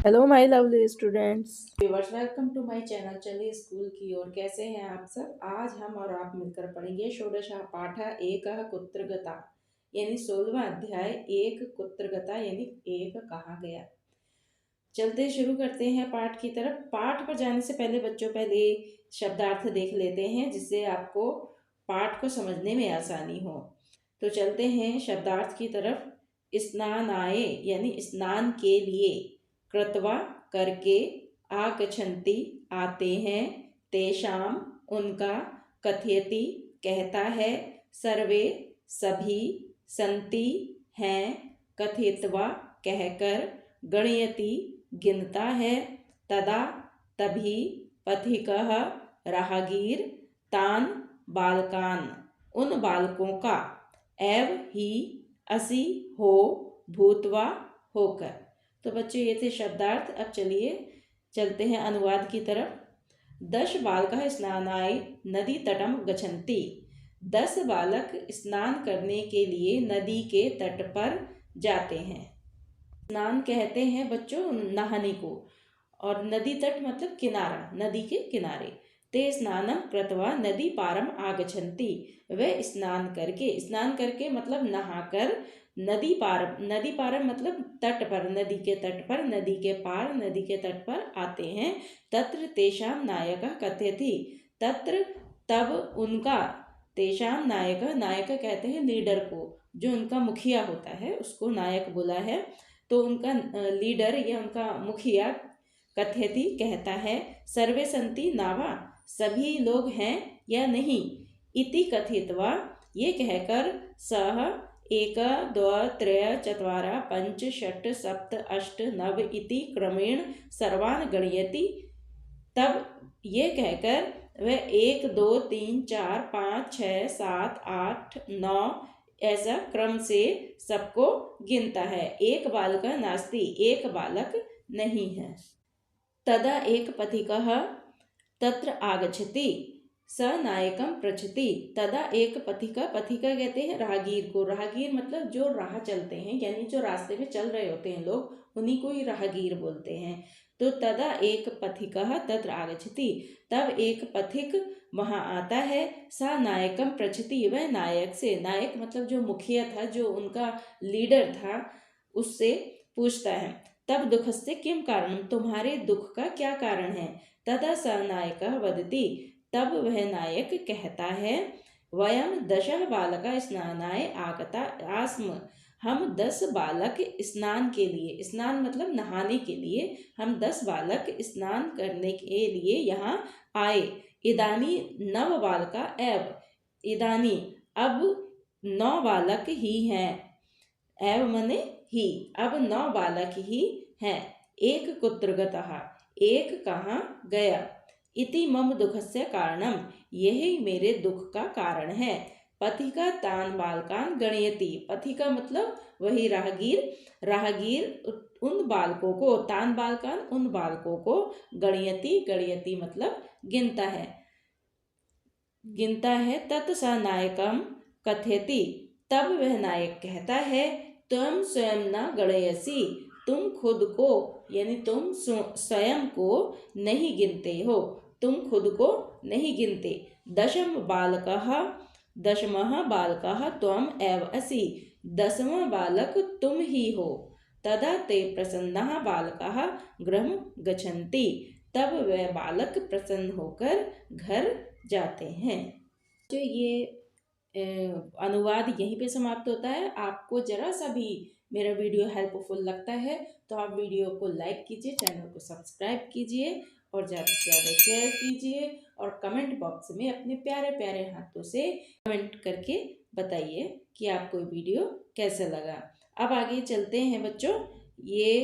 Hello my lovely students. Viewers, welcome to my channel. चलिए school की ओर। कैसे हैं आप सब? आज हम और आप मिलकर पढ़ेंगे षोडश पाठ एक कुत्रगता यानी 16वां अध्याय एक कुत्रगता यानी एक कहा गया। चलते शुरू करते हैं पाठ की तरफ। पाठ पर जाने से पहले बच्चों पहले शब्दार्थ देख लेते हैं जिससे आपको पाठ को समझने में आसानी हो। तो चलते हैं शब्दार्थ की तरफ। स्नानाय यानी स्नान के लिए, कृत्वा करके, आगच्छन्ति आते हैं, तेषाम उनका, कथयति कहता है, सर्वे सभी, सन्ति हैं, कथित्वा कहकर, गणयति गिनता है, तदा तभी, पथिकः राहगीर, तान बालकान उन बालकों का, एव ही असि हो भूतवा होकर। तो बच्चों ये थे शब्दार्थ। अब चलिए चलते हैं अनुवाद की तरफ। 10 बालकः स्नानाय नदी तटम गच्छन्ति। 10 बालक स्नान करने के लिए नदी के तट पर जाते हैं। स्नान कहते हैं बच्चों नहाने को, और नदी तट मतलब किनारा, नदी के किनारे। ते स्नानम कृत्वा नदी पारम आगच्छन्ति। वे स्नान करके मतलब नहाकर नदी पार मतलब तट पर, नदी के तट पर, नदी के पार, नदी के तट पर आते हैं। तत्र तेषाम नायकः कथयति। तत्र तब उनका, तेषाम नायक कहते हैं लीडर को, जो उनका मुखिया होता है उसको नायक बोला है। तो उनका लीडर या उनका मुखिया कथयति कहता है, सर्वे सन्ति नावा सभी लोग हैं या नहीं, इति कथित्वा ये कहकर, सह 1 2 3 4 5 6 7 8 9 इति क्रमेण सर्वान् गणयति। तब ये कहकर वह 1 2 3 4 5 6 7 8 9 ऐसा क्रम से सबको गिनता है। एक बालक नास्ति, एक बालक नहीं है। तदा एक पथिकः तत्र आगच्छति, स नायकम पृच्छति। तदा एक पथिका कहते हैं राहगीर को। राहगीर मतलब जो राह चलते हैं, यानी जो रास्ते में चल रहे होते हैं लोग, उन्हीं को ही राहगीर बोलते हैं। तो तदा एक पथिकः तत्र आगच्छति, तब एक पथिक वहां आता है। सा नायकम पृच्छति, वह नायक से, नायक मतलब जो मुखिया था, जो उनका लीडर था, उससे पूछता है। तब दुखस्य किम कारणम, तुम्हारे दुख का क्या कारण है। तदा स नायकः वदति, तब वह नायक कहता है, वयम 10 बालका स्नानाय आगता आस्म। हम 10 बालक स्नान के लिए, स्नान मतलब नहाने के लिए, हम 10 बालक स्नान करने के लिए यहाँ आए। इदानी 9 बालका एव, इदानी अब 9 बालक ही हैं, एव मने ही, अब 9 बालक ही हैं। एक कुत्रगतः, एक कहाँ गया। इति मम दुखस्य कारणम, यही मेरे दुख का कारण है। पथिका तान बालकान गणयति, पथिका मतलब वही राहगीर उन बालकों को, तान बालकान उन बालकों को, गणयति मतलब गिनता है। तत् स नायकम कथयति, तब वह नायक कहता है, तुम स्वयं न गणयसि, तुम खुद को यानी तुम स्वयं को नहीं गिनते हो, तुम खुद को नहीं गिनते। दशमः बालकः त्वम एव असि, 10वां बालक तुम ही हो। तदा ते प्रसन्नः बालकः गृहं गच्छन्ति, तब वह बालक प्रसन्न होकर घर जाते हैं। जो ये अनुवाद यहीं पे समाप्त होता है। आपको जरा सा भी मेरा वीडियो हेल्पफुल लगता है तो आप वीडियो को लाइक कीजिए, चैनल को सब्सक्राइब कीजिए और ज़्यादा से ज़्यादा शेयर कीजिए, और कमेंट बॉक्स में अपने प्यारे प्यारे हाथों से कमेंट करके बताइए कि आपको वीडियो कैसा लगा। अब आगे चलते हैं बच्चों ये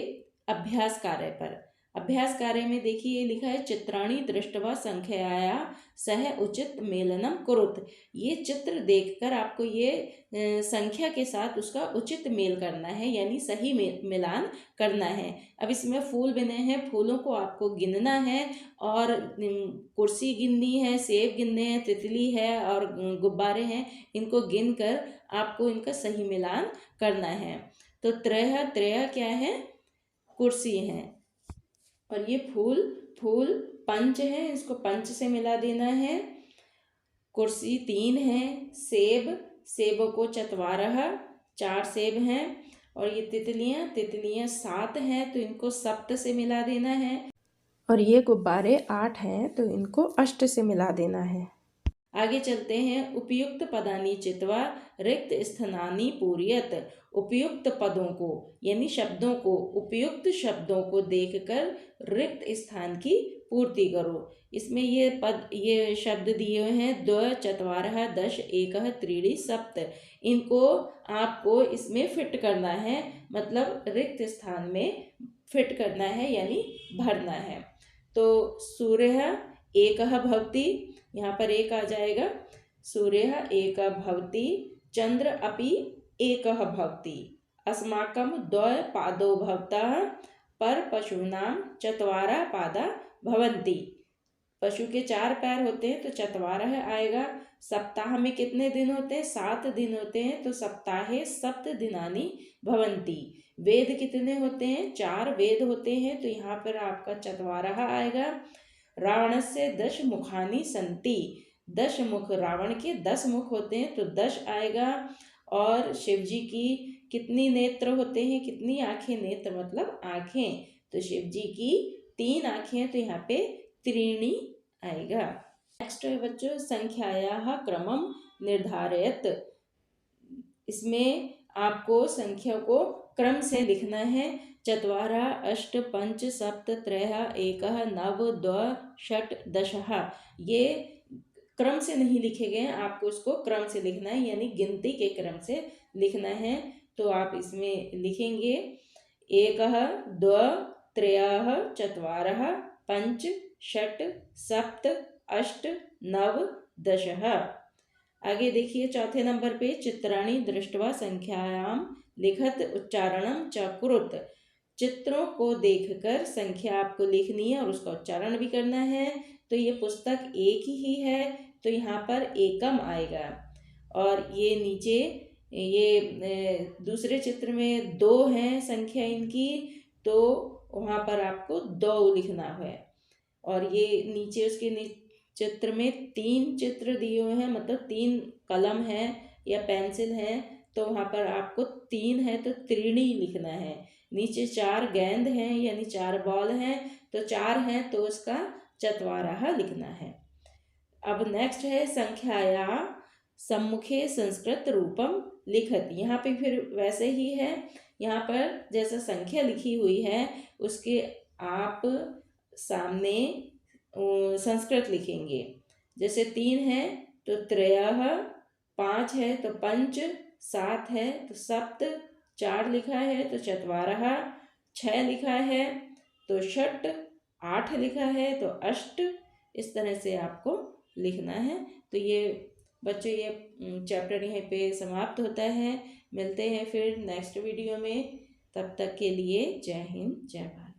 अभ्यास कार्य पर। अभ्यास कार्य में देखिए लिखा है, चित्राणि दृष्ट्वा संख्याया सह उचित मेलनम कुरुत। ये चित्र देखकर आपको ये संख्या के साथ उसका उचित मेल करना है, यानी सही मिलान करना है। अब इसमें फूल बने हैं, फूलों को आपको गिनना है, और कुर्सी गिननी है, सेब गिनने हैं, तितली है और गुब्बारे हैं, इनको गिन कर आपको इनका सही मिलान करना है। तो त्रय क्या है, कुर्सी हैं। और ये फूल, फूल पंच है, इसको पंच से मिला देना है। कुर्सी 3 है। सेब, सेब को चत्वारः, 4 सेब हैं। और ये तितलियां, तितलियां 7 हैं, तो इनको सप्त से मिला देना है। और ये गुब्बारे 8 हैं, तो इनको अष्ट से मिला देना है। आगे चलते हैं। उपयुक्त पदानि चित्वा रिक्त स्थानानि पूरयत। उपयुक्त पदों को यानी शब्दों को, उपयुक्त शब्दों को देखकर रिक्त स्थान की पूर्ति करो। इसमें ये शब्द दिए हुए हैं द्व, चत्वारः, दश, एकः, त्रीणि, सप्त। इनको आपको इसमें फिट करना है, मतलब रिक्त स्थान में फिट करना है यानी भरना है। तो सूर्य एकः भवति, यहाँ पर एक आ जाएगा। सूर्य एकः भवति, चंद्र अपि एकः भवति। अस्माकं द्वौ पादौ भवतः, पर पशूनां चत्वारः पादा भवन्ति। पशु के 4 पैर होते हैं तो चत्वारः आएगा। सप्ताह में कितने दिन होते हैं? 7 दिन होते हैं, तो सप्ताहे सप्त दिनानि भवन्ति। वेद कितने होते हैं? 4 वेद होते हैं, तो यहाँ पर आपका चत्वारः आएगा। रावणस्य 10 मुखानि सन्ति, 10 मुख, रावण के 10 मुख होते हैं, तो 10 आएगा। और शिव जी की कितनी नेत्र होते हैं? कितनी आंखें? नेत्र मतलब आंखें, तो शिव जी की 3 आंखें, तो यहाँ पे त्रीणि आएगा। नेक्स्ट है बच्चों, संख्यायाः क्रमम निर्धारयत। इसमें आपको संख्या को क्रम से लिखना है। चत्वारः, अष्ट, पंच, सप्त, त्रयः, एकः, नव, द्व, षट्, दशः। ये क्रम से नहीं लिखे गए हैं, आपको इसको क्रम से लिखना है, यानी गिनती के क्रम से लिखना है। तो आप इसमें लिखेंगे एकः, द्व, त्रयः, चत्वारः, पंच, षट्, सप्त, अष्ट, नव, दशः। आगे देखिए चौथे नंबर पे, चित्राणि दृष्ट्वा संख्यायां लिखत उच्चारणम च कुरुत। चित्रों को देखकर संख्या आपको लिखनी है और उसका उच्चारण भी करना है। तो ये पुस्तक एक ही है, तो यहाँ पर एकम आएगा। और ये नीचे ये दूसरे चित्र में 2 हैं संख्या इनकी, तो वहाँ पर आपको 2 लिखना है। और ये नीचे उसके चित्र में 3 चित्र दिए हुए हैं, मतलब 3 कलम है या पेंसिल है, तो वहाँ पर आपको 3 है तो त्रीणी लिखना है। नीचे 4 गेंद हैं यानी 4 बॉल हैं, तो 4 हैं तो उसका चत्वारः लिखना है। अब नेक्स्ट है संख्याया सम्मुखे संस्कृत रूपम लिखत। यहाँ पे फिर वैसे ही है, यहाँ पर जैसा संख्या लिखी हुई है उसके आप सामने संस्कृत लिखेंगे। जैसे 3 है तो त्रयः, 5 है तो पंच, 7 है तो सप्त, 4 लिखा है तो चत्वारः, 6 लिखा है तो षट्, 8 लिखा है तो अष्ट। इस तरह से आपको लिखना है। तो ये बच्चों ये चैप्टर यहीं पे समाप्त होता है। मिलते हैं फिर नेक्स्ट वीडियो में, तब तक के लिए जय हिंद, जय भारत।